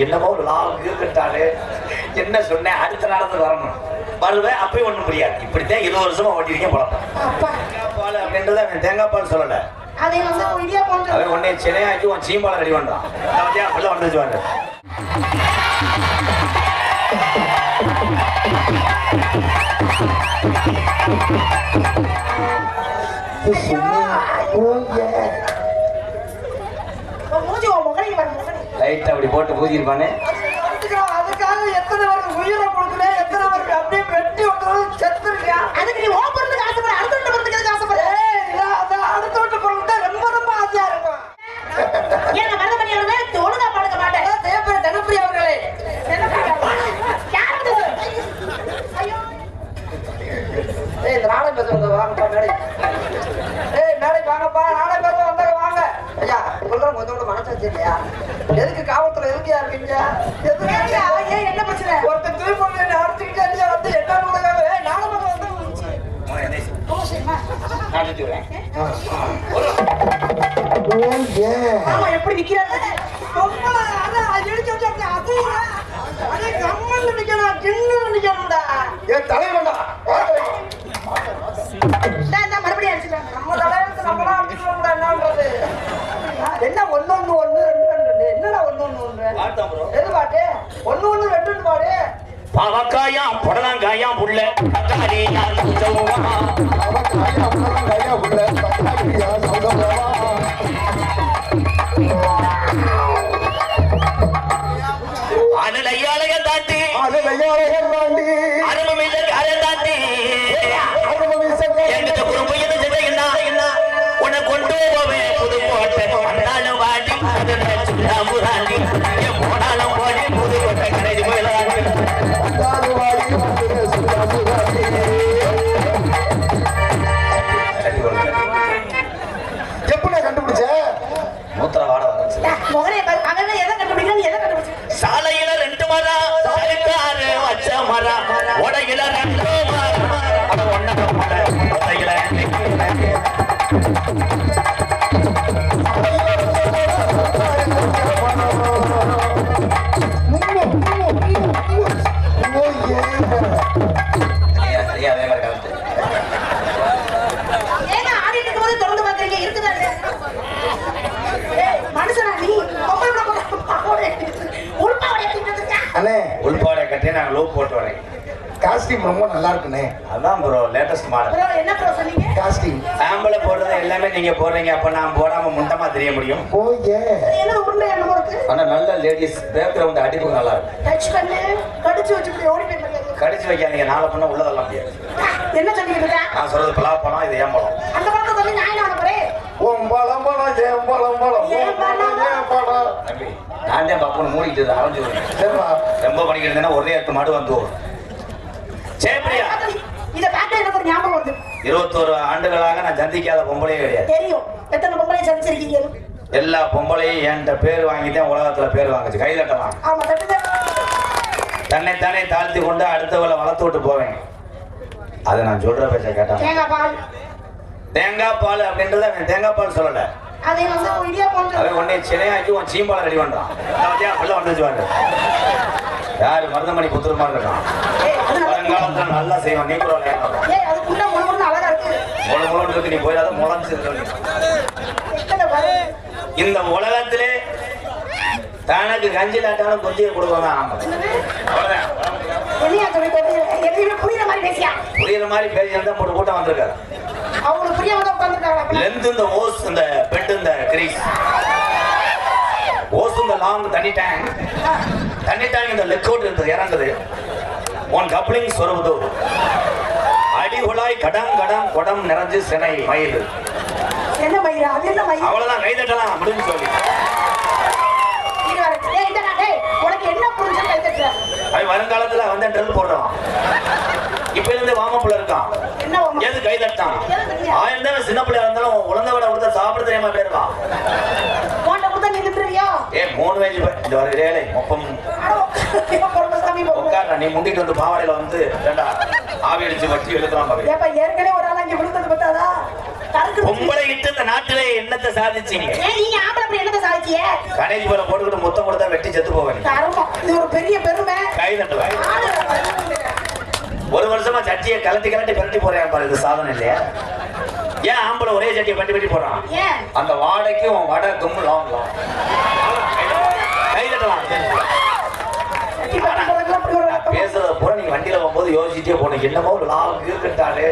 என்னமோ ஒரு லாங் இருக்கட்டாரு என்ன சொன்னேன் அடுத்த நாளத்துக்கு வரணும் வருவேன் அப்பயும் ஒண்ணும் புரியாது. இப்படித்தான் 20 வருஷமா ஓட்டிருக்கேன் பழக்கம். தேங்காய் பால் அப்படின்றத அவன் தேங்காய் பால் சொல்லல, அவன் உடனே சென்னையாக்கி உன் சீம்பாலை ரெடி பண்றான். அப்படிலாம் வந்துச்சு வாங்க. லைட் அப்படி போட்டு பூஜிருப்பானே. அதுக்காக எத்தனை பேருக்கு உயிரை கொடுக்கல, எத்தனை பேருக்கு அப்படியே வெட்டி விட்டு செத்துருக்கியா? அதுக்கு நீ ஓப்பறதுக்கு ஆசைப்பட, அடுத்த வீட்டு போறதுக்கு ஆசைப்பட. அடுத்த வீட்டு போறது ரொம்ப ரொம்ப ஆசையா இருக்கும். ஏன் மரண பண்ணி வருது ஒழுங்கா படுக்க மாட்டேன். தேவைப்பட தனப்பிரி அவர்களே, இந்த நாடகம் பேசுறவங்க வாங்கப்பா மேடை. மேடை வாங்கப்பா, நாடகம் பேச வந்தாங்க வாங்க. ஐயா சொல்றேன், கொஞ்சம் கூட மனசு வச்சு இல்லையா? எதுக்கு காவல்துறை எதுக்கியா இருக்கீங்க? என்ன பிரச்சனை? ஒருத்தர் திருப்பி அடிச்சுக்கிட்டே வந்து என்ன நாடகம் வந்து எப்படி நிக்கிறாங்க? தலைவன்டா மறுபடியும் அடிச்சுட்டாங்க. நம்ம தலைவருக்கு நம்மளா அடிச்சுக்க என்னன்றது என்ன? ஒன்னு ஒண்ணு ரெண்டு என்னடா ஒண்ணு எது பாட்டு? ஒண்ணு ரெண்டு பாடு. பாவக்காயா புடலங்காயா புள்ள அலையாளையம் தாண்டி அருமமில்ல காரம் தாண்டி எங்கிட்ட குறும்பு என்ன உன்னை கொண்டு போவேன் புதுக்கோட்டை வந்தாலும் வாடி முராண்டி போனாலும் போடி புதுக்கோட்டை கடைசி போயிடலாம். எப்படி கண்டுபிடிச்ச? மூத்திர வாட சாலையில 2 மரம் சருக்காரு வச்ச மரம் உடையில 2 மரம் அதே மாதிரி கலந்து உள்பாடை கட்டி நான் லோ போட்டு வரேன். காஸ்டியூம் ரொம்ப நல்லா இருக்குனே. அதான் ப்ரோ லேட்டஸ்ட் மாடல். என்ன ப்ரோ சொன்னீங்க? காஸ்டியூம் சாம்பல போடுறது எல்லாமே நீங்க போடுறீங்க, அப்ப நான் போடாம முண்டமா தெரிய முடியும். ஓ ஏ என்ன உருண்டை என்ன இருக்கு? ஆனா நல்ல லேடிஸ் பேக்ரவுண்ட் அடிப்பு நல்லா இருக்கு. டச் பண்ணு கடிச்சு வச்சுட்டு ஓடி போய் கடிச்சு வைக்காதீங்க, நாளை பண்ண உள்ளதெல்லாம் முடியாது. என்ன சொல்லிட்டு நான் சொல்றது பலாப்பழம், இது ஏம்பழம். அந்த பழத்தை சொல்லி நான் என்ன வரேன்? ஓம்பளம் பழம் ஏம்பளம் பழம் ஏம்பளம் தம்பி நான் தான் பப்பன் மூடிட்டு அரைஞ்சு ரொம்ப பண்ணிக்கிட்டு ஒரே எட்டு மாடு வந்து சேப்பிரியா. இத பார்க்க எனக்கு ஒரு ஞாபகம் வந்து 21 ஆண்டுகளாக நான் சந்திக்காத பொம்பளையே கிடையாது. தெரியும் எத்தனை பொம்பளை சந்திச்சிருக்கீங்க? எல்லா பொம்பளையும் என்கிட்ட பேர் வாங்கிட்டேன், உலகத்துல பேர் வாங்குச்சு. கைதட்டலாம். ஆமா தட்டுதான். தன்னைத்தானே தாழ்த்தி கொண்டு அடுத்தவளை வளர்த்து விட்டு போவேன். அதை நான் சொல்ற பேச்ச கேட்டான். தேங்காய் பால் தேங்காய் பால் அப்படின்றத அவன் தேங்காய் பால் சொல்லல, அதை வந்து இடியா போட்டு அவன் உடனே சென்னையாக்கி உன் சீம்பாலை ரெடி பண்றான். அப்படிலாம் வந்துச்சு வாங்க. யாரு மருதமணி புத்திர மாதிரி இருக்கான். வருங்காலத்துல நல்லா செய்வான். நீ கூட அதுக்குள்ள முழுமுழுன்னு அழகா இருக்கு. முழுமுழுன்னு இருக்கு, நீ போயிடாத முளைச்சு. இந்த உலகத்திலே தனக்கு கஞ்சி நாட்டாலும் கொஞ்சம் கொடுக்கணும். ஆமா புரியுற மாதிரி பேசியா? புரியுற மாதிரி பேசி போட்டு கூட்டம் வந்திருக்காரு. அவங்களுக்கு புரியாம உட்காந்துருக்காங்க. லென்த் இந்த ஓஸ் இந்த பெட் இந்த கிரீஸ் ஓஸ் இந்த லாங் தண்ணி டேங்க் இந்த லெக் அவுட் இருந்து இறங்குது. உன் கப்ளிங் சொருவுது அடிகுழாய் கடம் குடம் நிறைஞ்சு சென்னை மயில். என்ன மயில்? அது என்ன மயில்? அவ்வளவுதான், கைதட்டலாம் அப்படின்னு சொல்லி உனக்கு என்ன புரிஞ்சு கைதட்ட? அது வருங்காலத்துல வந்து ட்ரில் போடுறோம். இப்ப இருந்து வாமப்புல இருக்கான். எது கைதட்டான்? 1000 தான் சின்ன பிள்ளையா இருந்தாலும் உழந்த விட கொடுத்தா சாப்பிட தெரியாம போயிருவா. ஏ 3 வயசு இந்த வர ரேலை மொப்பம் உட்கார நீ முண்டிட்டு வந்து பாவாடையில வந்து ஆவி அடிச்சு வச்சு எழுதுறான். ஏற்கனவே ஒரு ஆள் அங்கே விழுந்தது பார்த்தாதா? பொம்பளை கிட்ட இந்த நாட்டிலே என்னத்தை சாதிச்சீங்க? நீங்க ஆம்பளை அப்படி என்னத்தை சாதிச்சீங்க? கடைக்கு போல போட்டுக்கிட்டு மொத்தம் கொடுத்தா வெட்டி செத்து போவேன். இது ஒரு பெரிய பெருமை. கை தட்டுவேன். ஒரு வருஷமா சட்டியை கலட்டி போறேன் பாரு. இது சாதனை இல்லையா? ஏன் ஆம்பளை ஒரே சட்டியை பட்டி போறான்? அந்த வாடைக்கு உன் வடை கும்பு லாங் கை தட்டலாம். பேசுறத பூரா நீங்க வண்டியில போகும்போது யோசிச்சே போனோம். என்னமோ லாங் இருக்குட்டாரு.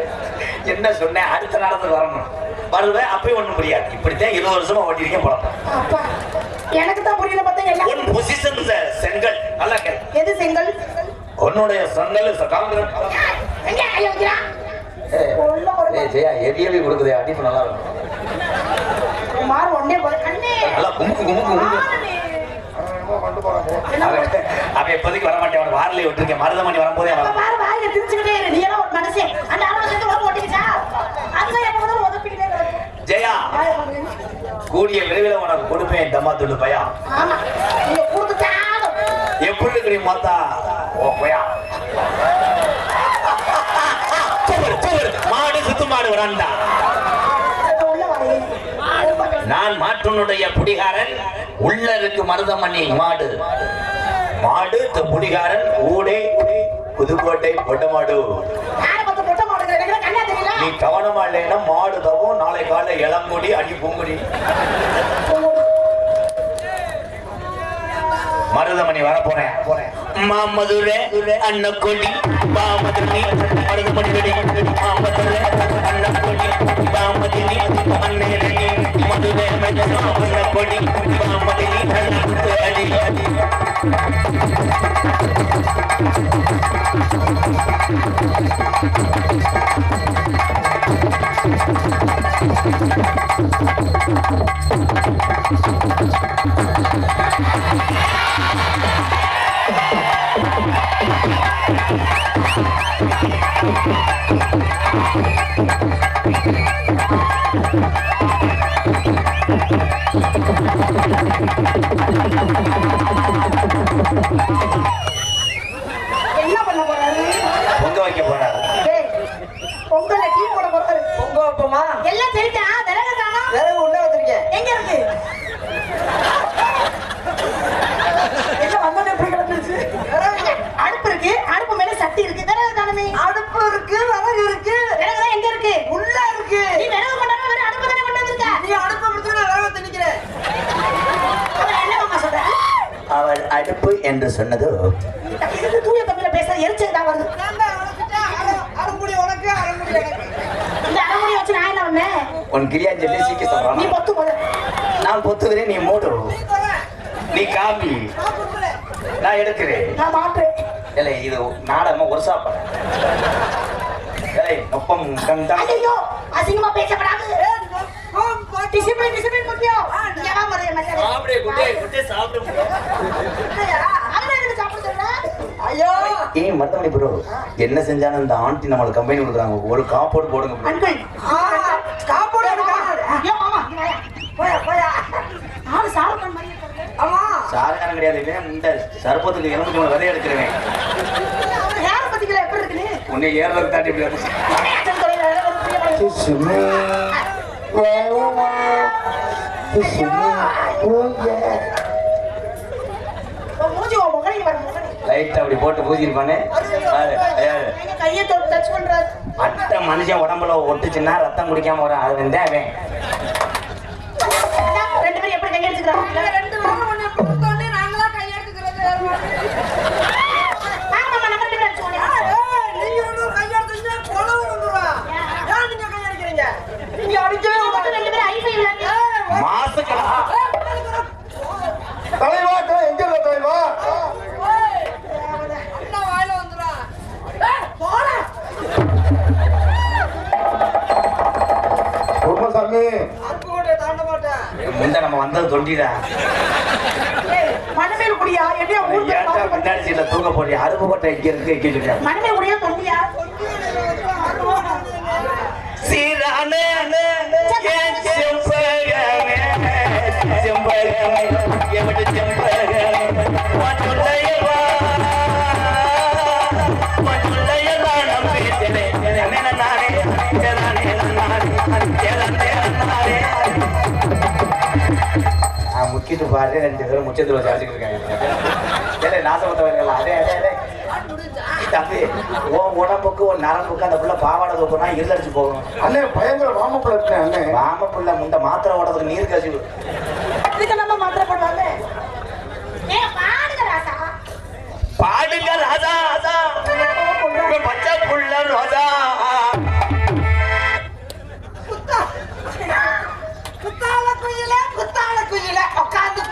என்ன சொன்னேன்? அடுத்த நாளத்துக்கு வரணும். வருவேன் அப்பயும் ஒண்ணும் புரியாது. இப்படித்தான் 20 வருஷமா ஓட்டிருக்கேன் பழக்கம். எனக்கு தான் புரியல. பார்த்தா ஒன் பொசிஷன் செங்கல். நல்லா கேளு. எது செங்கல்? உன்னுடைய செங்கல் காங்கிரட். எங்க கைய வைக்கிறா? ஜெயா எரியவே கொடுக்குதே. அடிப்பு நல்லா இருக்கும். மாறு ஒண்ணே போல கண்ணே. நல்லா குமுக்கு அவன் இப்போதைக்கு வரமாட்டேன். அவன் வாரிலே விட்டுருக்கேன். மருதமணி வரும்போதே நீ எல்லாம் ஒரு மனுஷன். அந்த ஜெயா கூடிய விரைவில் உனக்கு கொடுப்பேன். தம்மா துண்டு பையா எப்படி இருக்கிறீ மாத்தா? ஓ பையா மாடு சுத்து மாடு வரான்டா. நான் மாட்டுனுடைய புடிகாரன். உள்ள இருக்கு மருதமணி மாடு. மாடு புடிகாரன். ஊடே புதுக்கோட்டை பொட்டமாடு. நீ கவனமா இல்லைன்னா மாடு தவும். நாளை காலை இளங்குடி அடி பூங்குடி. மருதமணி வர போறேன். மாமதுரை அன்னக்கொடி பாமதுரை மருதமணி மாமதுரை அன்னக்கொடி பாமதுரை அன்னேரி மதுரை அன்னக்கொடி பாமதுரை அடி என்ன பண்ண போறாரு? பொங்க வைக்க போறாரு. பொங்கல டீ போட போறாரு. பொங்க வைப்போமா? எல்லாம் சரிதான். விறகு தானா? விறகு உள்ள வச்சிருக்கேன். எங்க இருக்கு? என்ன வந்தோட எப்படி கிடந்துச்சு? அடுப்பு இருக்கு. அடுப்பு மேல சட்டி இருக்கு. விறகு தானே? அடுப்பு இருக்கு, விறகு இருக்கு. விறகு தான் எங்க இருக்கு? உள்ள இருக்கு. நீ விறகு கொண்டாம வேற அடுப்பு தானே கொண்டு வந்திருக்க? நீ அடுப்பு முடிச்சு நான் விறகு திணிக்கிறேன். என்ன மாமா சொல்ற? அவள் அடுப்பு என்று சொன்னது. இது தூய தமிழ்ல பேச எரிச்சல் தான் வருது. அரைமுடி உனக்கு, அரைமுடி எனக்கு. இந்த அரைமுடி வச்சு நான் என்ன பண்ணேன்? உன் கிளியாஞ்சலி சீக்கிர சொல்றான். நீ பொத்து போல. நான் பொத்துக்கிறேன். நீ மூடு. நீ காமி. நான் எடுக்கிறேன். நான் மாட்டேன். இல்லை இது நாடகமா ஒரு சாப்பாடு. நொப்பம் ஐயோ அசிங்கமா பேசப்படாது. டிசிப்ளின் முக்கியம். நீங்க வா மரியாதை மரியாதை. சாப்பிடு குட்டே சாப்பிடு. அவனே எனக்கு சாப்பிட சொல்ல. ஐயோ ஏய் மருதமணி ப்ரோ என்ன செஞ்சாலும் இந்த ஆண்டி நம்மளுக்கு கம்பெனி கொடுக்குறாங்க. ஒரு காப்போடு போடுங்க. அங்கிள் காப்போட இருக்கா? ஐயோ மாமா நீ வாயா. போயா நானும் சாப்பிட மாதிரி இருக்கேன். ஆமா சாதாரண கிடையாது. இந்த சர்பத்துக்கு எலும்பு விதை எடுக்கிறேன். யார பத்திக்கல எப்படி இருக்கு? உன்னை ஏறதுக்கு தாண்டி இப்படி வந்து லைட் அப்படி போட்டு பூஜிருப்பானே. கையை தொட்டு டச் பண்றாரு. அட்டை மனுஷன் உடம்புல ஒட்டுச்சுன்னா ரத்தம் குடிக்காம வரும். அது வந்து அவன் ரெண்டு பேரும் எப்படி கையெடுத்துக்கிறாங்க? ரெண்டு பேரும் ஒண்ணு கொடுத்தோனே நாங்களா கையெடுத்துக்கிறது. மாமா நம்ம ரெண்டு பேரும் அடிச்சுக்கோங்க. நீங்க ஒண்ணு கையெடுத்தீங்க கொலவு வந்துருவா. ஏன் நீங்க கையெடுக்கிறீங்க? நீங்க அடிக்கவே கூடாது. ரெண்டு பேரும் ஐஃபை விளையாடுங்க. மாசுக்கா தலைவா எங்க இருக்க தலைவா? அண்ணா வாயில வந்துருவா. போடா. குடும்பசாமி அறுப்பு கோட்டை தாண்ட மாட்டேன். முந்த நம்ம வந்தது தொண்டிடா. மனமேல் குடியா? எப்படியா ஊர் பேர் ஏன்டா பின்னாடி சீட்ல தூக்க போறியா? அருப்பு கோட்டை இங்க இருக்கு கேட்டுட்டா. மனமேல் குடியா தொண்டியா? சீரானே ஏன் செம்பகமே செம்பகமே எவடு செம்பகமே மதுளையவா மதுளையவா நம்பி நானே நானே நானே நானே பாரு 2 பேரும் முச்சத்துல வச்சு அடிச்சுட்டு இருக்காங்க. நாசமத்தவர்கள் அதே அதே அதே தம்பி உன் உடம்புக்கு ஒரு நரம்புக்கு அந்த புள்ள பாவாடை தூக்குனா இருளடிச்சு போகும். அண்ணே பயங்கர வாமப்புள்ள இருக்கேன் அண்ணே. வாமப்புள்ள முந்த மாத்திரை ஓடுறதுக்கு நீர் கசிவு. இதுக்கு நம்ம மாத்திரை போடுவாங்க. பாடுங்க ராஜா ராஜா பச்சை புள்ள ராஜா. குத்தால குயில உட்காந்து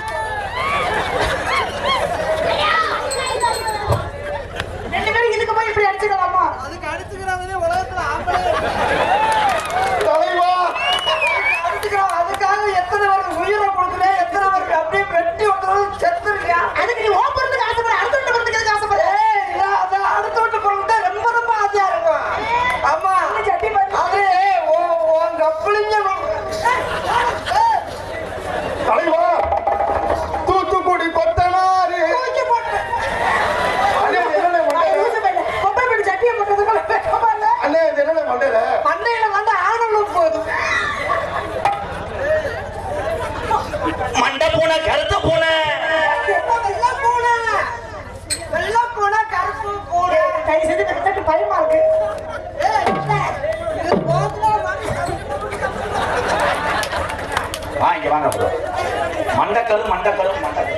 ரெண்டு பேரும் இதுக்கு போய் இப்படி அடிச்சுக்கலாமா? அதுக்கு அடிச்சுக்கிறாங்க உலகத்துல ஆம்பளை தலைவா அடிச்சுக்கிறோம். அதுக்காக எத்தனை பேருக்கு உயிரை கொடுக்குறேன், எத்தனை பேருக்கு அப்படியே வெட்டி விட்டுறது செத்துருக்கியா. அதுக்கு நீ ஓ பொருளுக்கு ஆசைப்பட அடுத்த வீட்டு பொருளுக்கு எதுக்கு ஆசைப்பட? அதான் அடுத்த வீட்டு பொருள் ரொம்ப ரொம்ப ஆசையா இருக்கும். ஆமா சட்டி பண்ணி அது உங்க பிள்ளைங்க தலைவா தூத்துக்குடி கொத்தனாரு தூக்கி போட்டு அண்ணே என்னண்ணே மண்டையில கொப்பை பண்ணி சட்டியை போட்டதுக்குள்ள வெக்கமா இல்ல? அண்ணே இது என்னண்ணே மண்டையில மண்டையில வந்து ஆணவம் போதும். மண்டை பூனை கருத்து பூனை வெள்ளை பூனை, வெள்ளை பூனை, கருப்பு பூனை. கை செஞ்சு தட்டு பயமா இருக்கு. இது போதுமா வாங்கி இங்க வாங்க bro. மண்டக்கரு மண்டக்கரு மண்டக்கரு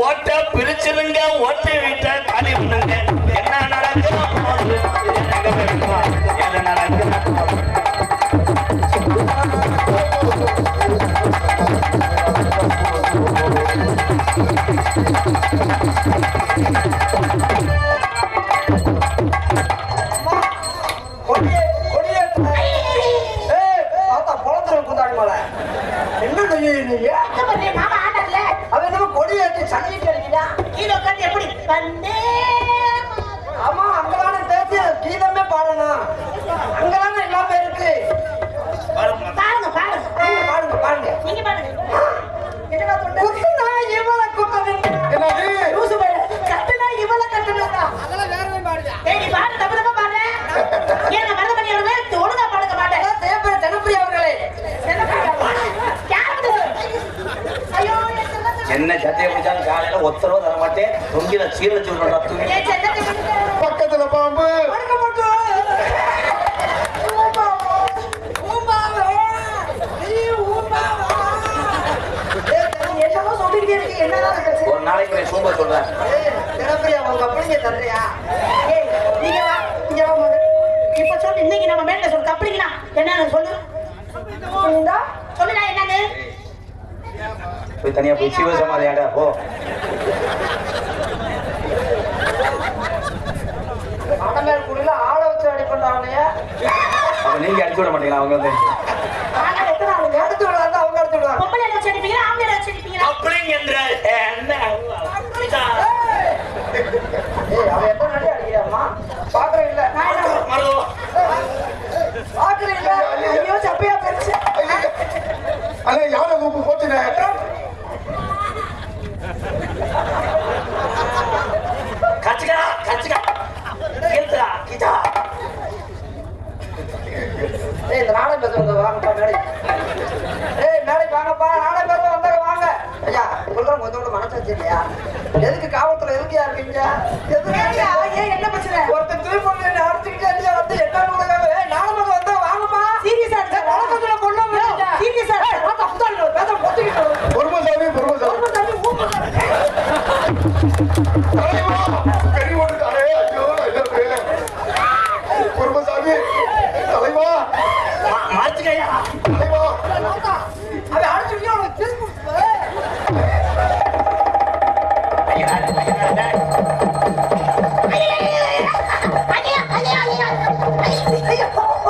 ஓட்ட பிரிச்சிருங்க ஓட்டி விட்ட காலி பண்ணுங்க. என்ன நடக்குது என்ன நடக்குது மாமா ஆட்டல அவன் நம்ம கொடியேற்றி சங்கிட்டு அடிக்கிறா. கீழே உட்காந்து எப்படி வந்தே ஆமா அங்கதானே பேசி கீதமே பாடணும். அங்கதானே எல்லாமே இருக்கு. பாருங்க பாருங்க பாடுங்க பாடுங்க. நீங்க பாருங்க. என்னடா சொன்ன? குத்துனா இவள குத்தணும். என்னது லூசு பையல கட்டுனா இவள கட்டுனா அதெல்லாம் வேறவே பாடுங்க. ஏய் நீ பாடு தப்பு தப்பா பாடுற. ஏன் மறந்து பண்ணி வருது ஒழுங்கா பாடுங்க மாட்டேன். அதான் தேவப்பேர் ஜனப்பிரியா அவர்களே. ஐயோ என்ன சட்டையை பிடிச்சாலும் காலையில ஒத்தரவு தர மாட்டேன். தொங்கில சீரழிச்சு விடுறா தூங்கி. பக்கத்துல பாம்பு படுக்க மாட்டோம். என்னமோ சொல்லிக்கிட்டே இருக்கு. என்னதான் பேசு? ஒரு நாளைக்கு போய் சூப்ப சொல்றேன். ஜனப்பிரியா உங்க அப்படிங்க தர்றியா? ஏய் நீங்க வா இங்க வா மகன். இப்ப சொல்லு இன்னைக்கு நம்ம மேல சொல்லு கப்பலிங்கனா என்னன்னு சொல்லு. சொல்லுடா என்னன்னு. போய் தனியா போய் சிவசமாதியாடா போ. ஆனமேல் குடியில ஆள வச்சு அடி பண்றாங்க. அப்ப நீங்க அடிச்சு விட மாட்டீங்களா? அவங்க வந்து ஆனா எத்தனை ஆளுங்க? அடுத்து விடாத அவங்க அடுத்து விடுவாங்க. பொம்பளை வச்சு அடிப்பீங்களா ஆம்பளை வச்சு அடிப்பீங்களா? அப்படிங்கிற என்ன ஏய் அவன் எத்தனை அடி அடிக்கிறாமா? பாக்குறேன் இல்ல. நான் என்ன மருதோ பாக்குறேன் இல்ல. ஐயோ சப்பையா பெருசு. அண்ணே யாரை கூப்பு போச்சுனே கச்சுக்கா கச்சுக்கா கேளுடா கிட்டா. ஏய் இந்த நாளை பேசுறவங்க வாங்கப்பா மேடை. ஏய் மேடை வாங்கப்பா, நாளை பேசுறவங்க வந்தாங்க வாங்க. ஐயா சொல்றேன் கொஞ்சம் மனசாச்சு இல்லையா? எதுக்கு காவல்துறை எதுக்கு இருக்கீங்க? எதுக்கு ஏன் என்ன பிரச்சனை? ஒருத்தர் தூய் பொண்ணு அடிச்சுக்கிட்டே இருந்தியா வந்து என்ன கொடுக்காம நாளை பேச வந்தா வாங்கப்பா. சீரியஸா இருக்கு. வழக்கத்துல கொள்ள முடியாது. சீரியஸா இருக்கு. பேச பொத்துக்கிட்டு பொறுமசாமி பொறுமசாமி தலைவா பெரிய ஓட்டுக்காரே ஐயோ ஐயோ பொறுமசாமி தலைவா மாச்சுக்கையா தலைவா அவன் அடிச்சுக்கிட்டே அவனுக்கு திரும்பி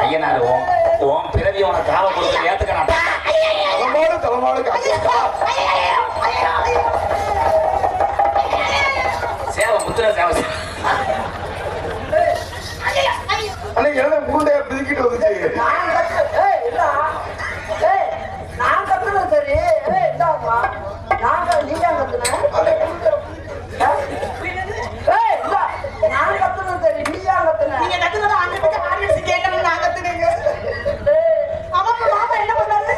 ஐயனாரு ஓம் பிறவி உனக்கு காவ கொடுக்க ஏத்துக்கணும். தலைமாடு சேவை முத்திர சேவை. அண்ணே என்ன முருண்டையா பிதுக்கிட்டு வந்துச்சு. நான் கத்துனது சரி. இந்தாமா நீங்க கத்துனேன். நான் கத்துனது சரி. நீயா கத்துன. நீங்க கத்துனது அந்த பக்கம் ஆடியன்ஸ் கேட்கணும் நான் கத்துனேங்க. அவன் மாமா என்ன பண்ணாரு?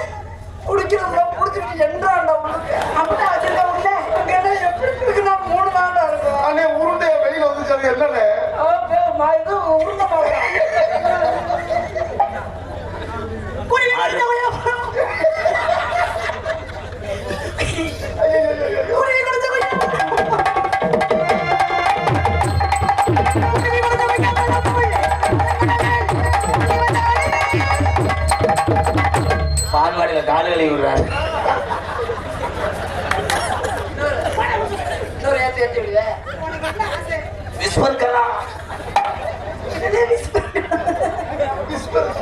தலையில காலுகளை விடுறாரு. இன்னொரு ஏற்றி ஏற்றி விடுவேன். விஸ்வர் கலா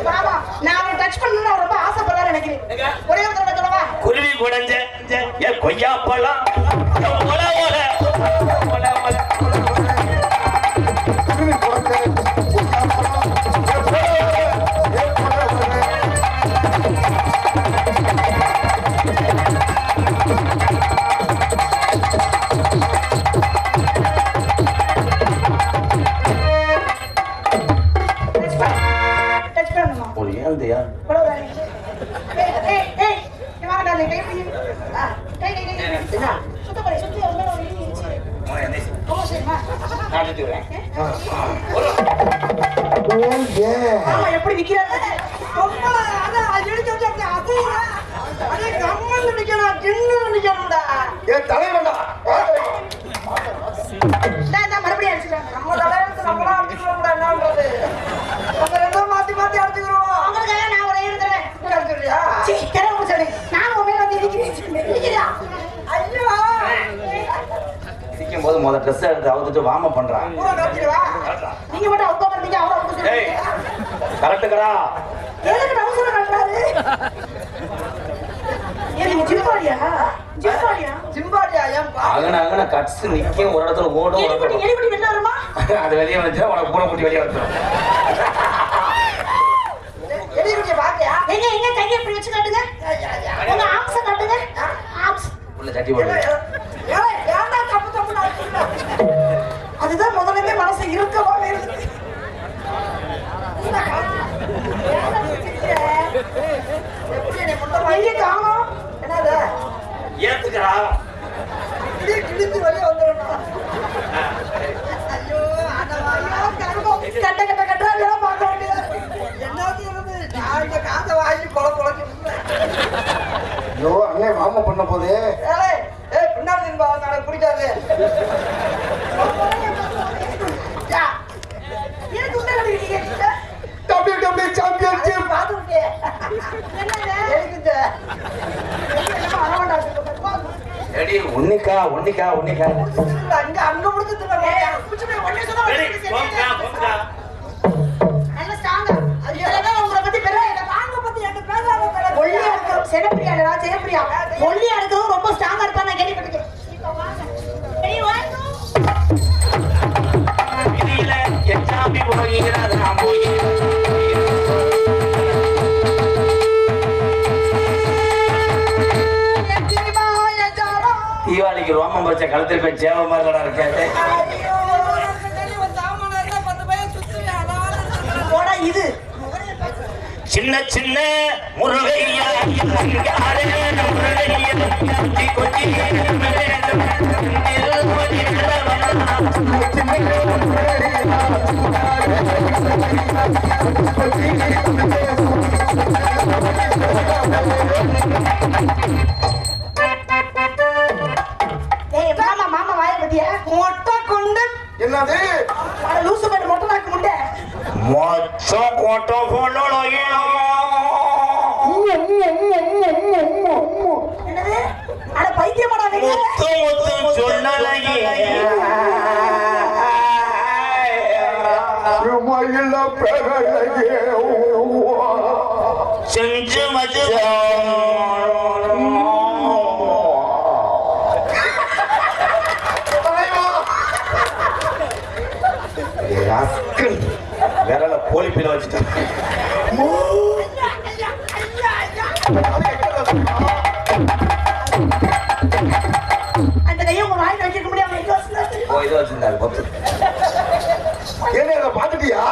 மாமா நான் அவனை டச் பண்ணணும்னு அவர் ரொம்ப ஆசைப்படுறாரு நினைக்கிறேன். ஒரே ஒரு தடவை சொல்லவா? குருவி குடஞ்ச ஏ கொய்யா பழம் ஒல ஒல ஒல ஒல டச் பண்ணணுமா? ஒரு ஏழ்தையா அவ்வளவுதானே? ஏய் ஏய் நீ வாங்க டார்லிங், கை பிடி. கை கை கை என்ன? சுத்த போறேன், சுத்தி அது மேல ஒரு இடி இருந்துச்சு. ஓ சரிமா? ஆமா எப்படி நிக்கிறாரு? ரொம்ப அதான் இடிச்சு வச்சு அப்படி அசையா. அடே கம்மன்னு நிக்கணும், ஜின்னு நிக்கணும்டா. என் தலைவன்டா. நான் மறுபடியும் அடிச்சுக்கிறேன். நம்ம தலைவருக்கு நம்மளா அடிச்சுக்கிறோம்டா, என்ன பண்றது? நம்ம ரெண்டும் மாத்தி மாத்தி அடிச்சுக்கிறோம். அவங்களுக்காக நான் ஒரு ஏழு தடவை நீ அடிச்சுக்கிறியா? சீ, கிளம்ப முடிச்சாரு. நான் உன் மேல வந்து இடிக்கிறேன். இடிக்கிறியா? ஐயோ! சிக்கும் போது முதல்ல ட்ரெஸ் எடுத்து அவுத்துட்டு வார்ம் அப் பண்றான். பூரா கட்டிடுவா. நீங்க மட்டும் அவுட் பண்றீங்க, அவரை அவுட் ஏய் சொல்றீங்க. கரெக்ட்டுக்கடா. எதுக்கு டவுசர் கட்டுறாரு? ஏன் ஜிம்பாடியா? ஜிம்பாடியா? சிம்பாடியா ஏன் பா? அங்கன கட்ஸ் நிக்கும் ஒரு இடத்துல ஓடும் ஒரு எலிக்குட்டி இடத்துல எலிக்குட்டி வெளில வருமா? அது வெளியே வந்துச்சுன்னா உனக்கு பூனை குட்டி வெளியே வந்துடும். எலிக்குட்டிய பாத்தியா? எங்க எங்க கையை இப்படி வச்சு காட்டுங்க. உங்க ஆம்ஸ காட்டுங்க. ஆம்ஸ். உள்ள சட்டி போடு. ஏய், ஏன்டா தப்பு தப்புன்னு அடிச்சுக்கிற? அதுதான் முதல்லவே மனசு இருக்கவா இருக்கு. எப்படி என்னை முட்டை கையை காணோம். என்னது? ஏத்துக்கடா. இப்படியே கிழிச்சு வெளியே வந்துடணும். ஐயோ, ஆண்டவா, ஐயோ, கருமம். கட்ட கட்ட கட்ட அதெல்லாம் பார்க்க வேண்டியது. என்னது இருந்து? நான் இங்க காசை வாங்கி பொழக்கிட்டு ஐயோ அண்ணன் மாமா பண்ண போதே. ஏய், ஏய், பின்னாடி திரும்ப வாங்க, எனக்கு பிடிக்காது. யா. எனக்கு உள்ள கட்டிக்கிட்டீங்க. WWE championship. பாத்துக்கிட்டே. என்னங்க? எதுக்குது? என்னமா அரவண்டா சொல்லுங்க. ரெடி ஒன்னிக்கா ஒன்னிக்கா ஒன்னிக்கா. அங்க அங்க முடிச்சுட்டு ரெடி போங்கடா போங்கடா. நல்ல ஸ்ட்ராங்கா. அதனால உங்களை பத்தி பெரிய நாங்க பத்தி என்ன பேசாத ஒல்லியா இருக்கிற செனப்பிரியா ஜெயப்பிரியா ஒல்லியா இருக்கிறவங்க ரொம்ப ஸ்ட்ராங்கா இருப்பாங்க நான் கேள்விப்பட்டிருக்கேன். இதுல எச்சாமி போகிறதா நான் தீபாவளிக்கு ரோமம் பச்சை கழுத்தில் போய் சேவ மாதிரிலாம் இருக்காது. போடா இது சின்ன சின்ன முருகையா சிங்காரே முருகையா கொச்சி கொச்சி ஏய் மாமா மாமா வாய பத்தியா மொட்டை கொண்டு என்னது? அட லூசு பண்ண மொட்டை நாக்கு முண்டை மொச்ச கோட்டோ போலோயே என்னது அட பைத்தியமாடா நீங்க முத்து முத்து சொல்லலையே மயில பெறலையே. செஞ்சு மச்சு விரல போலிப்பில வச்சுட்டேன். அந்த கையை உங்க வாயில வைக்க முடியாம எங்க வச்சுட்டாரு ஓ இதை வச்சிருந்தாரு பத்து. என்ன இதை பாத்துட்டியா?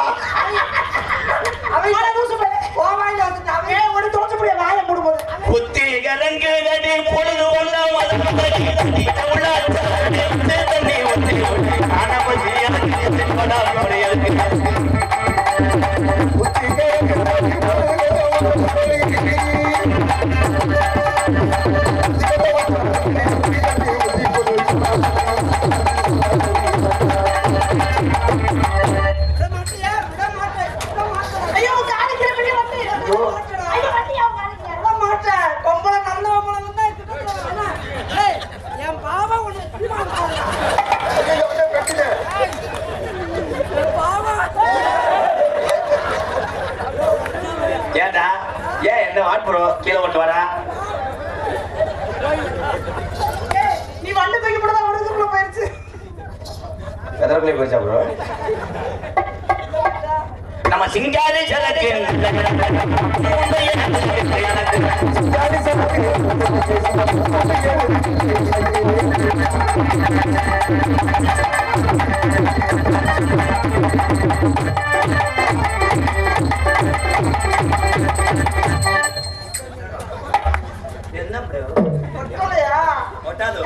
அவன் லூசு பண்ண ஓ வாயில வந்து அவன் ஒரு தோச்சு முடிய வாயை மூடும்போது புத்தி கலங்கு நடி பொழுது ஒல்ல மதப்படி உள்ளாச்சு தண்ணி ஒத்தி காணப்படி எனக்கு படா படையலுக்கு புத்திகே வாட் ப்ரோ கீழே ஓட்டு வரா நீ வண்டி தூக்கி போடுறதா வருதுக்குள்ள போயிருச்சு எதற்குள்ளே போயிச்சா ப்ரோ நம்ம சிங்காரி சரக்கு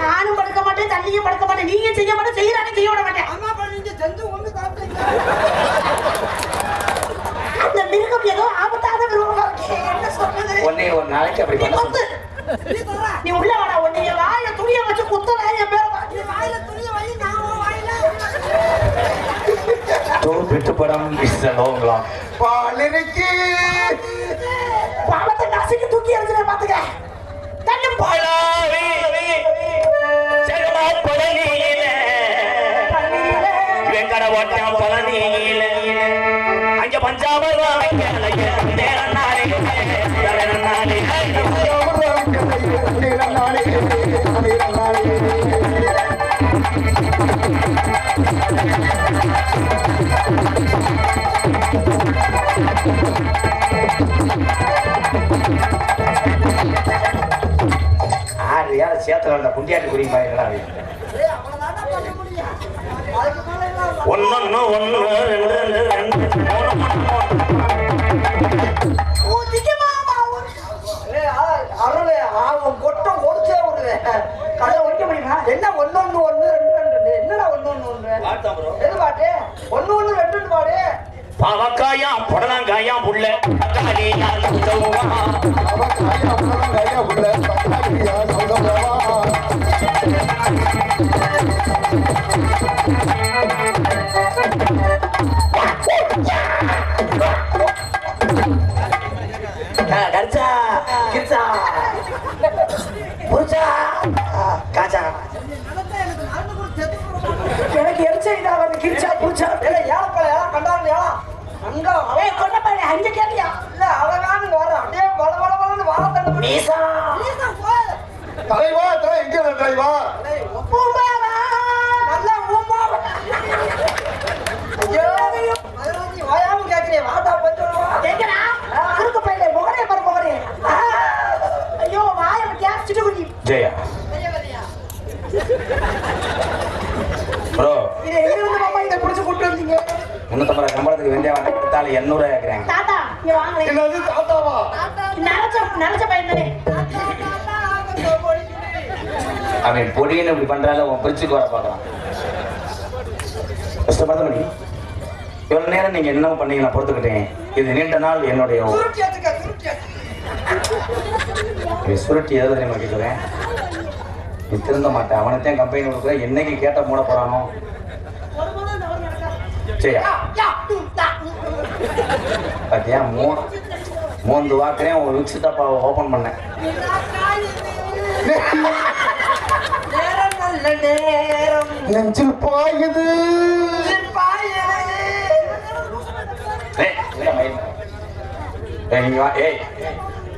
நானும் படுக்க மாட்டேன் தண்ணியும் படுக்க மாட்டேன் நீங்க செய்ய மாட்டேன் செய்யறானே செய்ய விட மாட்டேன் அம்மா நீங்க செஞ்சு ஒண்ணு சாப்பிட்டீங்க அந்த மிருகம் ஏதோ ஆபத்தான மிருகமா இருக்கு என்ன சொல்றது ஒன்னே ஒரு நாளைக்கு அப்படி பண்ணு நீ உள்ள வாடா ஒண்ணே வாயில துணியை வச்சு குத்தற என் பேர நீ வாயில துணியை வை நான் வாயில தோப்பிட்டு படம் இஸ்லோங்கலாம் பாலினிக்கு பாவத்தை நசுக்கி தூக்கி எறிஞ்சிட பாத்துக்க தண்ணி பாலாவி சகமா பழனியில வெங்கட ஓட்டம் பழனியில அங்க பஞ்சாபம் சேத்துல வந்த குண்டியாட்டு குடி மாதிரி ஒன்னு ஒன்னு ரெண்டு ரெண்டு அருளே அவன் கொட்டம் ஒடிச்சே விடுவேன் கடை ஒடிக்க முடியுமா என்ன ஒன்னு ஒன்னு ரெண்டு ரெண்டு என்னடா ஒன்னு ஒன்னு எது பாட்டு ஒன்னு ரெண்டு பாடு பாவக்காயாம் புடலங்காயாம் புள்ள கரிச்சா கிரிச்சா புரிச்சா காச்சா எனக்கு எரிச்சா வந்து கிரிச்சா புடிச்சா ஏழப்பழ கண்டாங்க அங்க ஏய் கொண்ட பாரு அங்க கேட்டியா இல்ல அழகான வர அப்படியே பல பல பலன்னு வாழ தண்ணி மீசா தலைவா தலை எங்க தலைவா பூம்பாவா நல்ல ஊம்பாவா ஐயோ நீ வாயாம கேக்குறே வாடா பஞ்சமா எங்கடா குறுக்கு பையில முகரே பாரு முகரே ஐயோ வாயை விட்டியா சிட்டுக்குடி ஜெயா ப்ரோ இது எங்க இருந்து மாமா இத புடிச்சு கூட்டி வந்தீங்க 350 சம்பளத்துக்கு வெந்தே வாங்க கொடுத்தாலும் 800 கேக்குறாங்க தாத்தா இங்க வாங்களே என்னது தாத்தாவா நலச்ச பையன் தானே அவன் பொடின்னு இப்படி பண்றால உன் பிரிச்சுக்கு வர பார்க்கலாம் கஷ்டப்பட முடியும் இவ்வளவு நேரம் நீங்க என்ன பண்ணீங்க நான் பொறுத்துக்கிட்டேன் இது நீண்ட நாள் என்னுடைய சுருட்டி எதாவது தெரியுமா கேட்குறேன் நீ திருந்த மாட்டேன் அவனைத்தான் கம்பெனி கொடுக்குற என்னைக்கு கேட்ட மூட போறானோ சரியா பாத்தியா மூந்து வாக்குறேன் ஒரு விக்ஸ் டப்பாவை ஓபன் பண்ணேன் நெஞ்சில் பாயுது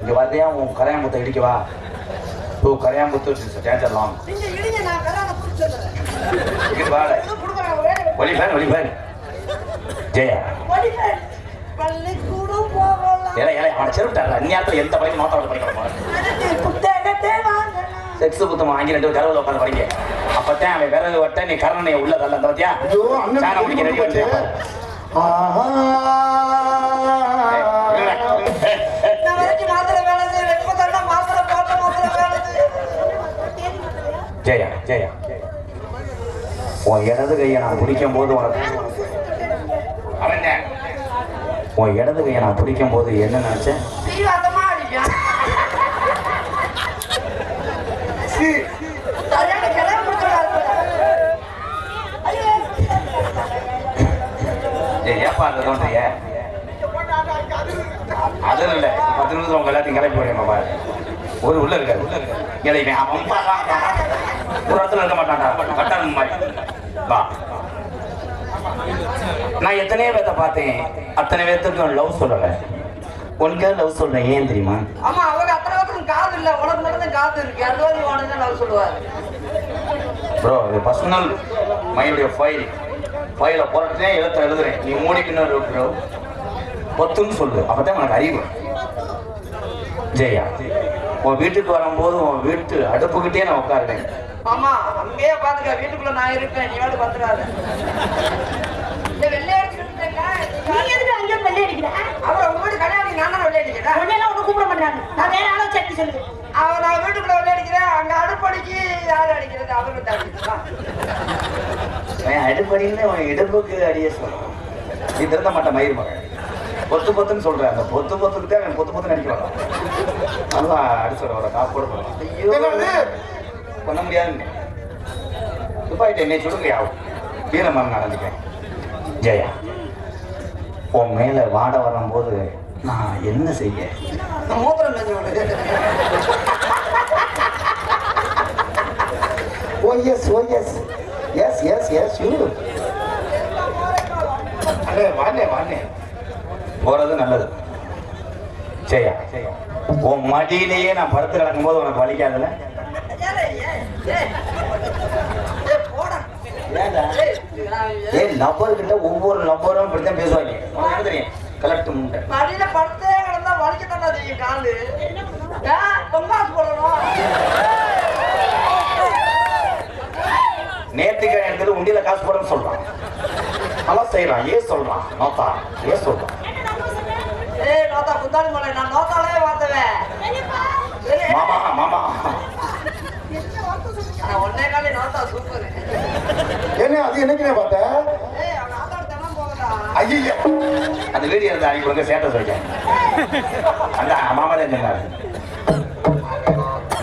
இங்க வரையா உன் கரையாம்புத்தை இடிக்கவா தூ கரையாம்புத்து டேஞ்சர்லாம் ஒளிபேன் ஒளிபேன் ஜெயா அவனை செருவிட்டாங்க அந்நியாரத்தில் எந்த பையன் மாத்தாவோட படிக்க செக்ஸ் புத்தம் வாங்கி 2 கருவில் உட்காந்து படிக்க அப்பத்தான் அவன் விறகு வட்ட நீ கரணனை உள்ளதல்ல அந்த பத்தியா சாணம் முடிக்க ரெடி பண்ணி ஜெயா ஜெயா உன் இடது கையை நான் பிடிக்கும் போது உனக்கு உன் இடது கையை நான் பிடிக்கும் போது என்ன நினைச்சேன் ஏப்பா அந்த தோன்றிய அது இல்ல 10 நிமிஷம் உங்க எல்லாத்தையும் கிளப்பி போறேன் ஒரு உள்ள இருக்காரு ஒரு இடத்துல இருக்க மாட்டான்டா கட்டான மாதிரி வா நான் எத்தனையோ பேர்த்த பார்த்தேன் அத்தனை பேர்த்துக்கும் லவ் சொல்லலை உனக்காக லவ் சொல்றேன், ஏன் தெரியுமா? ஆமா, அவங்க அத்தனை பேருக்கு காது இல்ல, உனக்கு மட்டும் தான் காது இருக்கு. அது மாதிரி உடனே லவ் சொல்லுவாரு. ப்ரோ, இது பர்சனல் மைனுடைய ஃபைலை போட்டுட்டேன், எழுதுறேன். நீ மூடிக்கணும் ப்ரோ, பொத்துன்னு சொல்லு, அப்பதான் உனக்கு அறிவு. ஜெயா, உன் வீட்டுக்கு வரும்போது உன் வீட்டு அடுப்புக்கிட்டே நான் உட்காருவேன். ஆமா, அங்கேயே பாத்துக்க, வீட்டுக்குள்ள நான் இருப்பேன், நீ வேலை பாத்துறாரு. வெள்ளை அடிச்சுட்டா நீ எதுக்கு அங்கே வெள்ளை அடிக்கிற? அவன் உங்க வீட்டு கல்யாணம் நான் தான் வெள்ளை அடிக்கிறேன். உன்னையெல்லாம் ஒண்ணு கூப்பிட மாட்டாங்க. நான் வேற ஆளோ சட்டி சொல்லுது. அவன் நான் வீட்டுக்குள்ள வெள்ளை அடிக்கிறேன், அங்க அடுப்படிக்கு யாரு அடிக்கிறது? அவரு தான் அடுப்படின்னு உன் இடுப்புக்கு அடிய சொல்லுவான். நீ திருந்த மாட்டேன் மயிர் மகன். பொத்துன்னு சொல்றேன், அந்த பொத்துக்கு தான் அவன் பொத்து அடிக்க வரான். நல்லா அடிச்சு வர காப்போட போறான். ஐயோ பண்ண முடியாதுன்னு துப்பாயிட்ட என்னை சொல்லுங்க ஆகும் வீரமாக நடந்துக்கேன். ஜெயா, உன் மேல வாட வரும்போது நான் என்ன செய்ய? மூத்திரம் நெஞ்சு ஓ எஸ் எஸ் எஸ் எஸ் யூ. வாண்ணே போறது நல்லது. ஜெயா, உன் மடியிலேயே நான் படுத்து கிடக்கும் போது உனக்கு வலிக்காதுல்ல? லப்பர் கிட்ட ஒவ்வொரு லப்பரும் இப்படித்தான் பேசுவாங்க. உனக்கு தெரியும், கலெக்ட் முண்டை மடியில படுத்தே கிடந்தா வலிக்கத்தானே செய்யும் காலு. பொங்காசு போடணும். நேர்த்திக்க இடத்துல உண்டியில காசு போடணும்னு சொல்றான். நல்லா செய்யறான், ஏன் சொல்றான்? நோத்தா ஏன் சொல்றான்? ஏய் நோத்தா, குந்தாடி மலை, நான் நோத்தாலே பார்த்தவேன். மாமா மாமா ஒன்னே காலி நோத்தா சூப்பர். என்ன அது என்னைக்குனே பார்த்தேன்? ஏய் அவன் ஆத்தாட தனம் போகடா. ஐயா, அந்த வீடியோ இருந்தா அன்னைக்கு உங்க சேட்டஸ் வைக்கேன். அந்த மாமா தான் சொன்னாரு,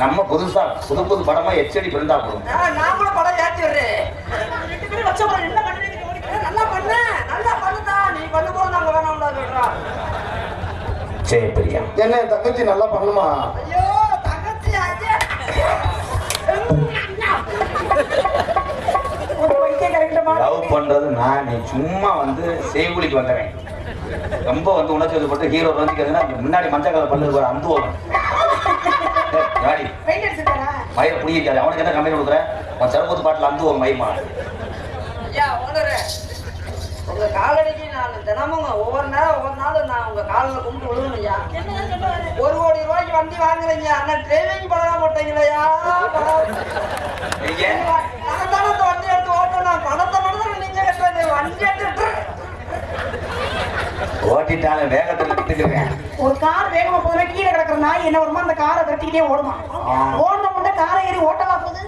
நம்ம புதுசா புது படமா எச்சடி பிறந்தா போதும். நான் கூட படம் ஏற்றி விடுறேன். ரெண்டு பேரும் வச்ச போற என்ன பண்றீங்க? நல்லா பண்ணுதா. நீ பண்ணும்போது நாங்க வேணாம்டா சொல்றோம். சரி பிரியா, என்ன தங்கச்சி நல்லா பண்ணுமா? ஐயோ தங்கச்சி அஜே. லவ் பண்றது நான், நீ சும்மா வந்து செய்குலிக்கு வந்தவன். ரொம்ப வந்து உணர்ச்சி போட்டு ஹீரோ வந்துக்கிறதுனா முன்னாடி மஞ்சள் கலர் பல்லு ஒரு அந்து போகும். மயிரை புடிக்காது. அவனுக்கு என்ன கம்பெனி கொடுக்குற? உன் சரபத்து பாட்டில் அந்து ஒரு மயிர்மா. ஐயா ஓனரு, உங்க காலடிக்கு நான் தினமும் ஒவ்வொரு நாளும் நான் உங்க காலில் கும்பிட்டு விழுகணும் ஐயா. 1 கோடி ரூபாய்க்கு வண்டி வாங்குறீங்க, ஆனா டிரைவிங் பழக மாட்டீங்களையா? நான் தானே அந்த வண்டி எடுத்து ஓட்டணும். பணத்தை மட்டும் நீங்க கட்டுறது, வண்டி எடுத்து ஓட்டிட்டாலும் வேகத்தில் விட்டுக்கிறேன். ஒரு கார் வேகமா போதுனா கீழே கிடக்குற நாய் என்ன வருமா? அந்த காரை தட்டிக்கிட்டே ஓடுமா? ஓடுன முன்னே காரை ஏறி ஓட்டலாம் போகுது.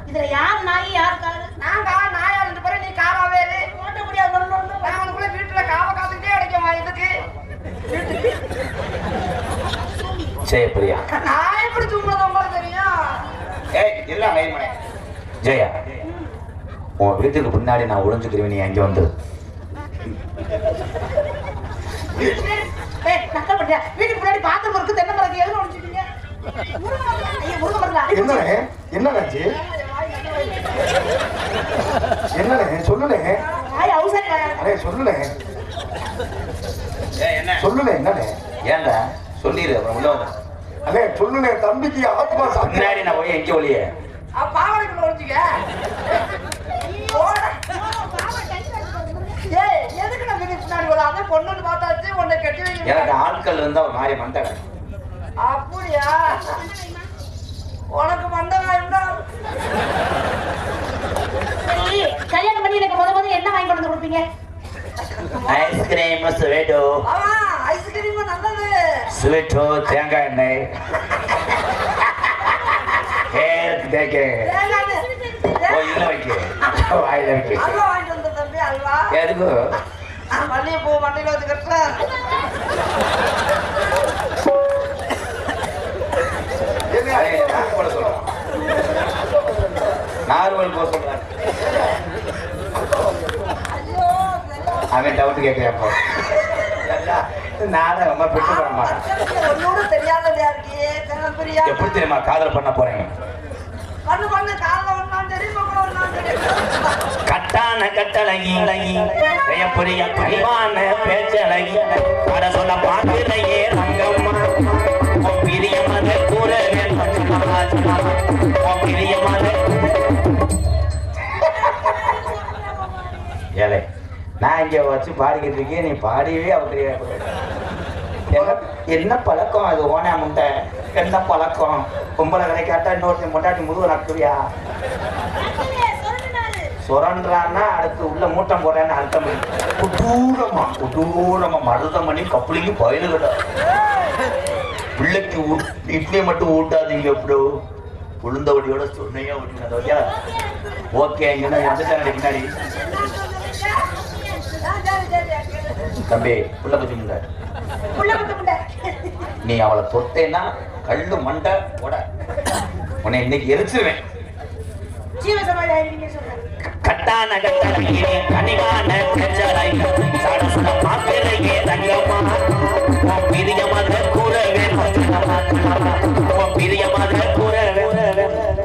இதுல யார் நாய் யார் காரு? நான் நாயா 2 பேரும், நீ காராவே ஓட்ட முடியாது. நான் உனக்குள்ள வீட்டுல காவ காத்துக்கிட்டே அடிக்கமா இதுக்கு. சரி பிரியா, நான் எப்படி தூங்குறது உங்களுக்கு தெரியும்? ஏய் இல்ல மயிர்மனை. ஜெயா, உன் வீட்டுக்கு பின்னாடி நான் ஒளிஞ்சுக்கிறேன், நீ அங்கே வந்து. வீட்டுக்கு முன்னாடி பாத்திரம் இருக்கு, தென்னை மரத்துக்கு எதுவும் ஒழிச்சுட்டீங்க? என்னண்ணே என்னண்ணே சொல்லுண்ணே. அண்ணே சொல்லுண்ணே என்னண்ணே? ஏன்டா சொல்லிடு, அப்புறம் உள்ள வந்து. அண்ணே சொல்லுண்ணே, தம்பிக்கு ஆத்மா முன்னாடி நான் போய் எங்கே ஒளிய? பாவனைக்குள்ள ஒழிச்சுக்க. ஏய் எதுக்கு நான் வீட்டுக்கு முன்னாடி வர? அதான் பொண்ணுன்னு பார்த்தாச்சு, உன்னை கட்டி வைக்க. எனக்கு ஆட்கள் இருந்தா ஒரு மாதிரி மண்டை. அப்படியா? உனக்கு மண்டகாயம்டா. கல்யாணம் பண்ணி எனக்கு முதல்ல என்ன வாங்கி கொண்டு கொடுப்பீங்க? ஐஸ்கிரீம் ஸ்வீட்டோ. ஆமா, ஐஸ்கிரீம் நல்லது. ஸ்வீட்டோ, தேங்காய் எண்ணெய், ஹேர் தேக்கு, இன்னும் வைக்க வாயில வைக்க. அல்வா வாங்கிட்டு வந்த தம்பி, அல்வா. எதுக்கு? மல்லிகைப்பூ மண்டையில வச்சு கட்டுறேன். நார்மல் போக சொல்றேன். அவன் டவுட் கேட்கிறப்போ நானும் ரொம்ப பெற்று போட மாட்டேன். ஒன்னோட தெரியாததா இருக்கியே பிரியா. எப்படி தெரியுமா காதல் பண்ண போறேன்? பண்ணு காலைல ஒண்ணாம் சரி, பக்கம் ஒண்ணாம் சரி. கட்டான கட்டழகி பெரிய பணிவான பேச்சழகி அட சொல்ல பாட்டுலையே ரங்க வச்சு பாடிக்கிட்டு இருக்கே, நீ பாடியவே அவ தெரியாது. என்ன பழக்கம் அது ஓனா முண்டை? என்ன பழக்கம்? பொம்பளை கிடைக்காட்டா இன்னொருத்தன் முண்டாட்டி முதுகு நக்குவியா? சுரண்டான்னா அடுத்து உள்ள மூட்டம் போறேன்னு அர்த்தம். குட்டூரமா மருதம் பண்ணி கப்பலிக்கு பயிலு கிட்ட பிள்ளைக்கு இட்லியை மட்டும் ஊட்டாதீங்க. எப்படோ உளுந்த வடியோட சொன்னையா ஓட்டினா ஓகே. இங்கன்னா வந்துட்டாங்க பின்னாடி. தம்பி புள்ள பத்தி முண்டை, நீ அவளை தொட்டேன்னா கல்லு மண்டை போட உன்னை இன்னைக்கு எரிச்சிருவேன். கட்டான கனிவான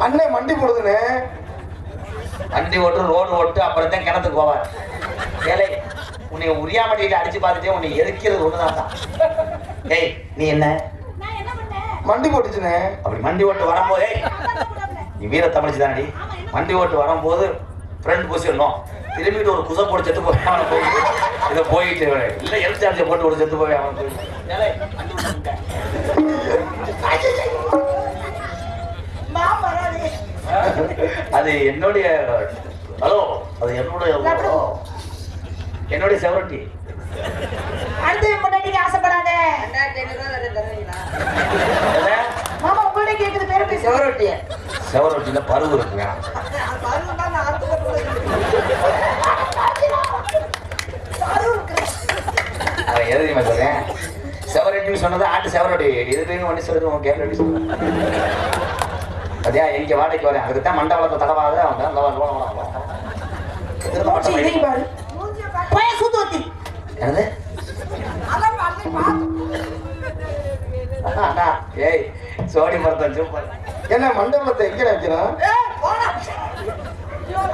அண்ணே மண்டி போடுதுன்னு வண்டி ஓட்டு ரோடு ஓட்டு அப்புறம் தான் கிணத்துக்கு போவார். ஏழை உன்னை உரியாமட்டிட்டு அடிச்சு பார்த்துட்டே உன்னை எரிக்கிறது ஒண்ணுதான். ஏய் நீ என்ன மண்டி போட்டுச்சுனே? அப்படி மண்டி ஓட்டு வரும்போதே நீ வீர தமிழ்ச்சி தானடி. மண்டி ஓட்டு வரும்போது ஃப்ரெண்ட் பொசிஷனும் திரும்பிட்டு ஒரு குசை போட்டு செத்து போய் அவனை போயிட்டு இதை போயிட்டு இல்லை ஹெல்த் சார்ஜை போட்டு ஒரு செத்து போய் அவன் போயிட்டு அது என்னுடைய ஹலோ, அது என்னுடைய செவரட்டி. அடுத்து முன்னாடி ஆசைப்படாத மாமா உங்கள்ட்ட கேக்குது பேரு செவரொட்டிய செவரொட்டியில பருவு இருக்குங்க. எதுவுமே சொல்றேன். செவரட்டி சொன்னது ஆட்டு செவரொட்டி. எதுக்கு ஒண்ணு சொல்லுங்க கேரளட்டி சொல்லுங்க. அதே எங்க வாடகைக்கு வரேன் அதுக்குத்தான் மண்டபத்தை தடவாத என்னது? ஏய் சோடி மரத்தம் சூப்பர். என்ன மண்டபத்தை எங்க வைக்கிறோம்?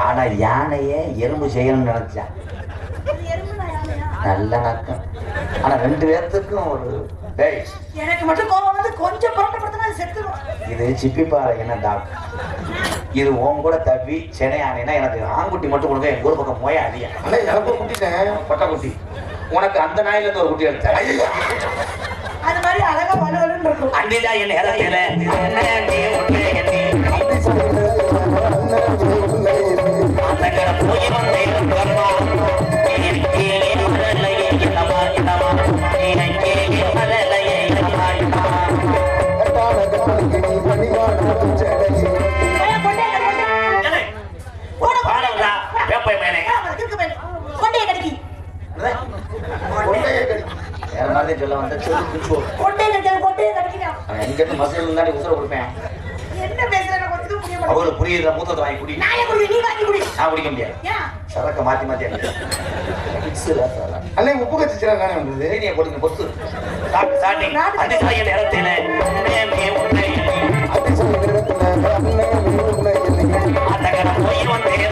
ஆனா யானையே எறும்பு செய்யணும்னு நினைச்சான். நல்ல நக்கம். ஆனா 2 பேர்த்துக்கும் ஒரு டேய் எனக்கு மட்டும் கோவம் வந்து கொஞ்சம் புரட்டப்படுத்தினா செத்துரும். இது சிப்பிப்பாறை என்ன டாக்டர், இது உன் கூட தப்பி சென்னை ஆனைனா எனக்கு ஆண்குட்டி மட்டும் கொடுங்க. எங்க ஊர் பக்கம் போய் அதிகம். ஆனா எனக்கு ஒரு குட்டிட்டேன் பொட்டை குட்டி. உனக்கு அந்த நாயில இருந்து ஒரு குட்டி எடுத்தேன். அது மாதிரி அழகா வலுவலுன்னு இருக்கும். அண்டிதான் என் நேரத்தில் போய் சொல்ல வந்த எங்கிருந்து மசூல் இருந்தாடி உசுர கொடுப்பேன். அவங்களுக்கு புரியுது. மூத்தத்தை வாங்கி குடி. நான் குடிக்க முடியாது. சரக்க மாத்தி மாத்தி அண்ணே உப்பு கச்சிச்சா தானே வந்தது. நீ கொடுங்க பொத்து சாட்டி அந்த சாய நேரத்தில் போய் வந்தேன்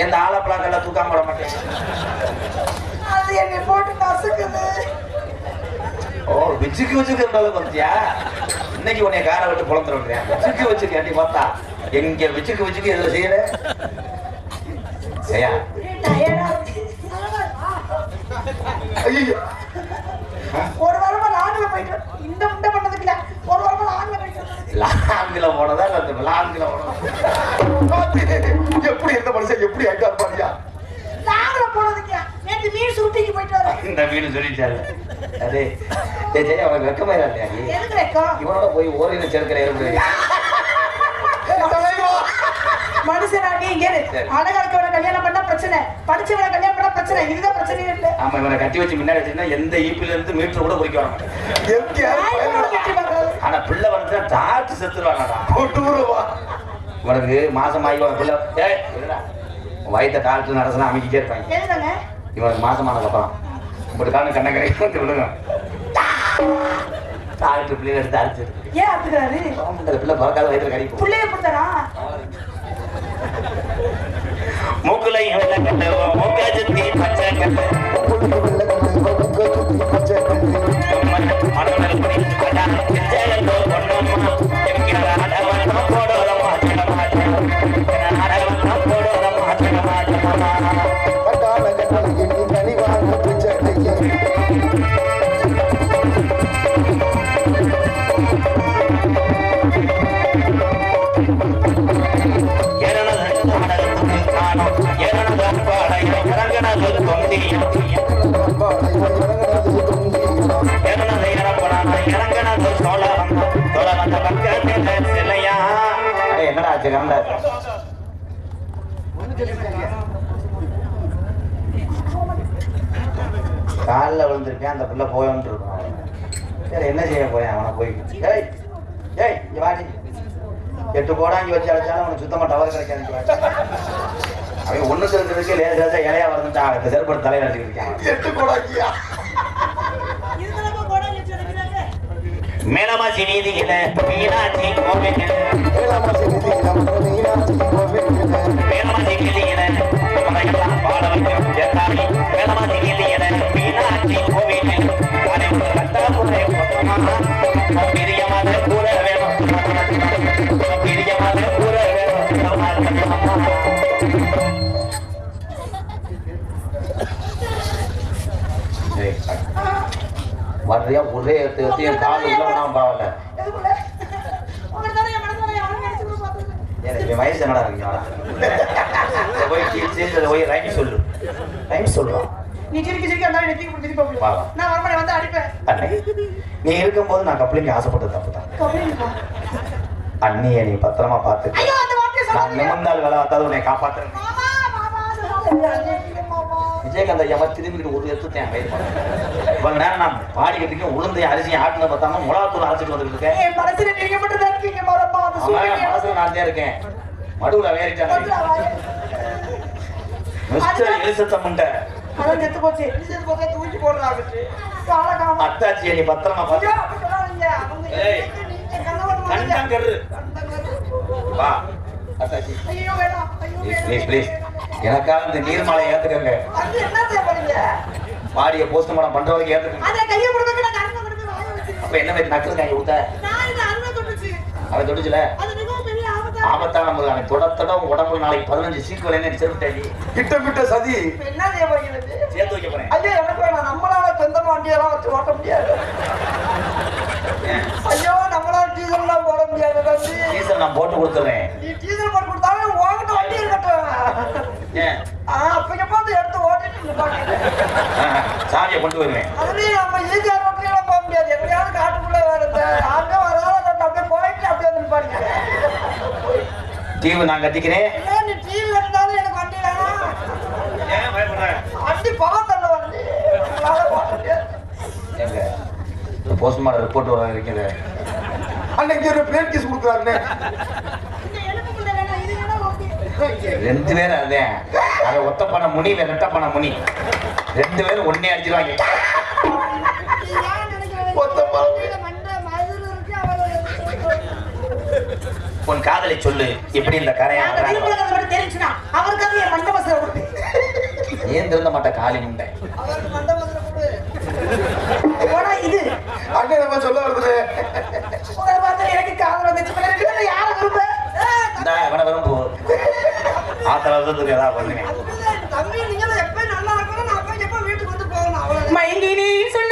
எந்த ஆலப்பழக்கெல்லாம் தூக்காம போட மாட்டேன். அது என்னை போட்டு நசுக்குது. ஓ விச்சுக்கு இருந்தாலும் பார்த்தியா? இன்னைக்கு உன்னை காரை விட்டு புலந்துட விடுறேன். விச்சுக்கு அண்டி பார்த்தா எங்க விச்சுக்கு எதுல செய்யல செய்யா. ஐயோ ஒரு வாரமா லாங்கில போயிட்டு இந்த முட்டை பண்ணதுக்கு இல்ல, ஒரு வாரமா லாங்கில போயிட்டு லாங்கில போனதா லாங்கில போனதா எப்படி இந்த மனுஷன் எப்படி அக்கா பாரியா லாங்கில போனதுக்கு நேற்று மீன் சூட்டிக்கு போயிட்டு வரேன். இந்த மீன் சொல்லிட்டாரு. அதே சரி அவனுக்கு வெக்கமாயிரா இல்லையா? எதுக்கு வெக்கம்? இவனோட போய் ஓரின சேர்க்கிற இருக்கு மனுஷனாடி இங்க அழகாக்கோட கல்யாணம் பண்ணா பிரச்சனை, படிச்சவன கல்யாணம் பண்ணா பிரச்சனை. இதுதான் பிரச்சனை இல்ல. ஆமா இவனை கட்டி வச்சு முன்னாடி வச்சுன்னா எந்த ஈப்பில இருந்து மீட்டர் கூட குடிக்க வர மாட்டேன். ஆனா பிள்ளை வந்து டாக்டர் செத்துருவாங்கடா. உனக்கு மாசம் ஆகி பிள்ளை வயிற்ற டாக்டர் நடத்தினா அமைக்கிட்டே இருப்பாங்க. இவனுக்கு மாசமானதுக்கு அப்புறம் இப்படி காரணம் கண்ண கரைக்கு விடுங்க. டாக்டர் பிள்ளைங்க எடுத்து அடிச்சு ஏன் அடிக்கிறாரு? பிள்ளை பிறக்காத வயிற்று கடிக்கும். பிள்ளைய கொடுத்தாரா? மூக்குலை மூக்காஜத்தி பச்சை கட்டு அக்க காண்டா காலில் விழுந்திருக்கேன் அந்த பிள்ளை போயோன்னு இருக்கும். சரி என்ன செய்ய போறேன் அவனை போய் ஏய் ஏய் இங்க வாடி 8 கோடாங்கி வச்சு அழைச்சாலும் அவனுக்கு சுத்தமா டவர் கிடைக்காது. அவன் ஒண்ணுக்கு இருக்கிறதுக்கு லேசா இலையா வந்துட்டான். அவன் செருப்படு தலையில அடிச்சிருக்கான். 8 கோடாங்கியா மேலமாசி வீதியில மீனாட்சி கோவில் மேலமாசி வீதியில பாட வைக்கும் ஜெட்டாமி மேலமாசி வீதியில மீனாட்சி கோவில் பிரியமான கூற வேணும் பிரியமான கூற வேணும். வர்றியா ஒரே எடுத்து கால் உள்ள வேணாம் பரவாயில்ல. எனக்கு வயசு என்னடா இருக்கு போய் சேர்ந்து போய் ரைம் சொல்லு ரைம் சொல்லுவான். நீ சிரிக்கி சிரிக்கி அந்த நீ தூக்கி திருப்பி போடு. நான் வரமாட்டே வந்து அடிப்பேன். அண்ணே நீ இருக்கும்போது நான் கப்ளிங்க ஆசைப்பட்டது தப்பு தான். கப்ளிங்கா அண்ணியை நீ பத்திரமா பார்த்து. ஐயோ அந்த வார்த்தையை நான் சொல்லாதீங்க. நிமிர்ந்தால் வேலை பார்த்தாது உன்னை காப்பாற்றுறேன். மாமா மாமா சொல்லாதீங்க மாமா. விஜயகாந்த் ஐயா திரும்பிட்டு ஒரு எடுத்துட்டேன் கைது பண்ணேன். இவ்வளவு நேரம் நான் பாடிக்கிட்டு இருக்கேன். உளுந்தையும் அரிசியும் ஆட்டுனதை பார்த்தாம முளாத்தூள் அரைச்சிட்டு வந்துட்டு இருக்கேன். என் மனசுல நீங்க மட்டும் தான் இருக்கீங்க மாமா. அது சொல்லுங்க. மனசுல நான் தான் இருக்கேன். மடுவுல வேறிட்டாங்க மிஸ்டர் எலிசத்தம்ட்ட அதான் செத்து போச்சு. செத்து போச்சா தூக்கி போடுறாங்க. காலகாம அத்தாச்சியை நீ பத்திரமா பார்த்து. ஐயோ அப்படி சொல்லாதீங்க. அவங்க நீங்க கண்ணவட்டு கண்டம் கரு வா அத்தாச்சி ஐயோ வேணாம். ஐயோ ப்ளீஸ் வேணாம். ப்ளீஸ் எனக்காக இந்த நீர்மலை ஏத்துக்கங்க. அது என்ன செய்ய போறீங்க? பாடிய போஸ்ட்மார்ட்டம் பண்றவங்களுக்கு ஏத்துக்கங்க. அத கைய கொடுக்க நான் கண்ணை கொடுத்து வாய வச்சு. அப்ப என்ன மாதிரி நக்கல் காய் கொடுத்த நான் இது அருமை தொட்டுச்சு. அவன் தொட்டுச்சுல அது மிகவும் பெரிய ஆபத்தா. ஆபத்தான நம்ம அவன் தொடத்தட உடம்புல நாளைக்கு 15 சீக்குவல் என்ன செருட்டாடி கிட்ட சதி இப்ப என்ன செய்ய போறீங்க? சேர்த்து வைக்க போறேன். ஐயோ எனக்கு வேணாம். நம்மளால சொந்தமா வண்டியெல்லாம் வச்சு ஓட்ட முடியாது. ஐயோ நம்மளால டீசல்லாம் போட முடியாது தம்பி. டீசல் நான் போட்டு கொடுத்துறேன். நீ டீசல் போட்டு கொடுத்தாலும் உங்ககிட்ட வண்டி இருக்கட்டும். ஏன் அப்ப பார்த்து எடுத்து ஓட்டிட்டு நிப்பாட்டு. சாவியை கொண்டு வருவேன். அதுலயும் நம்ம ஈஸியா ரோட்லாம் போக முடியாது. எப்படியாவது காட்டுக்குள்ள வருது. அங்க வராத அப்படியே போயிட்டு அப்படியே வந்து நிப்பாடுங்க. தீவு நான் கத்திக்கிறேன். நீ டிவில இருந்தாலும் எனக்கு வண்டி வேணாம். ஏன் பயப்படுறேன்? வண்டி பக்கத்துல வண்டி நம்மளால போக முடியாது. எங்க போஸ்ட்மார்ட்டம் ரிப்போர்ட் வர இருக்குது. அன்னைக்கு ஒரு பிளேட் கிஸ் கொடுக்குறாருன்னு இந்த எலும்புக்குள்ள வேணாம். இது வேணா ஓகே. 2 பேரும் அதுதான். அதை ஒத்த பண்ண முனி ரெட்ட பண்ண முனி 2 பேரும் ஒன்னே அடிச்சிருவாங்க. உன் காதலை சொல்லு. எப்படி இந்த கரையா ஏன் திருந்த மாட்ட காலி முண்டை. அண்ணன் நம்ம சொல்ல வருது இவனை விரும்பு ஆத்திர வருதுக்கு ஏதாவது பண்ணுவேன். மயங்கினே சொன்ன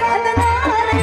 அந்த நாளை